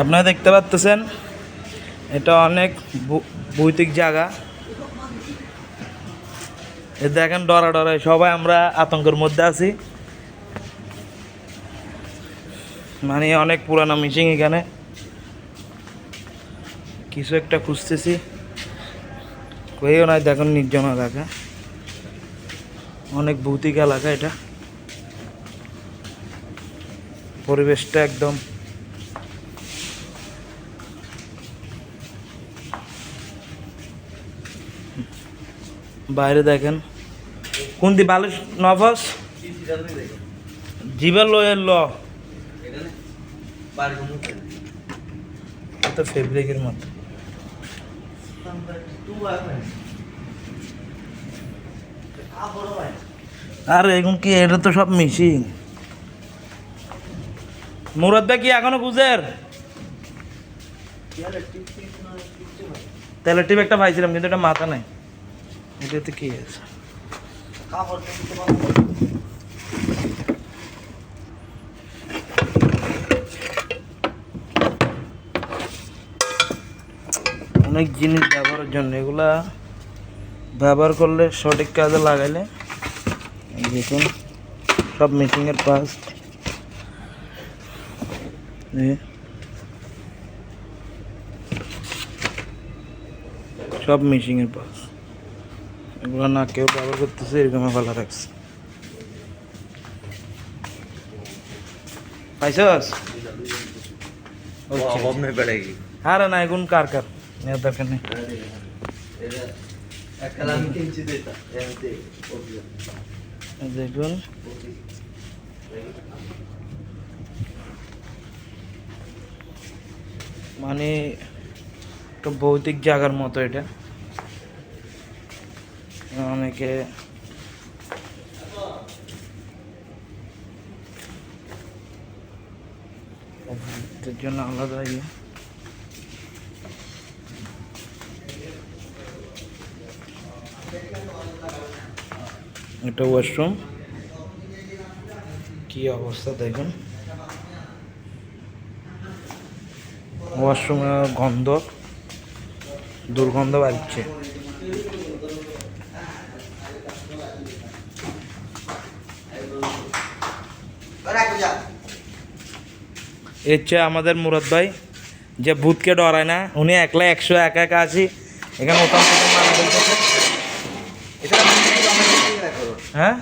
আপনারা দেখতে পাচ্ছেন এটা অনেক ভৌতিক জায়গা। এ দেখেন ডরায় সবাই আমরা আতঙ্কের মধ্যে আছি। মানে অনেক পুরানো মিশিং, এখানে কিছু একটা খুঁজতেছি, কইও নাই। দেখুন নির্জন এলাকা, অনেক ভৌতিক এলাকা এটা। পরিবেশটা একদম বাইরে দেখেন কোনটি বালিশ নফস জিবের লো এর ল তো ফেব্রিকের মতো। আর এখন কি এটা তো সব মিশিং। মুরাদ ভাই কি এখনো গুজের তেলের টিপ একটা পাইছিলাম, কিন্তু এটা মাথা নাই। এটাতে কি আছে? অনেক জিনিস ব্যবহারের জন্য, এগুলা ব্যবহার করলে সঠিক কাজে লাগাইলে দেখুন সব মেশিনের পাস, সব মেশিনের পাস। এগুলো না কেউ ব্যবহার করতেছে, এরকম ভালো রাখছে। পাইছস? আরে না, এগুন কার কার নেওয়ার দরকার নেই। দেখুন মানে একটা ভৌতিক জায়গার মতো এটা। অনেকে এর জন্য আলাদা ইয়ে। এটা ওয়াশরুম, কি অবস্থা দেখুন। ওয়াশরুমের গন্ধ, দুর্গন্ধ বাড়ছে। এর চেয়ে আমাদের মুরাদ ভাই যে ভূতকে ডরায় না, উনি একলা 100 একা একা আছি এখানে ওখান থেকে মারা বলতেছে। হ্যাঁ,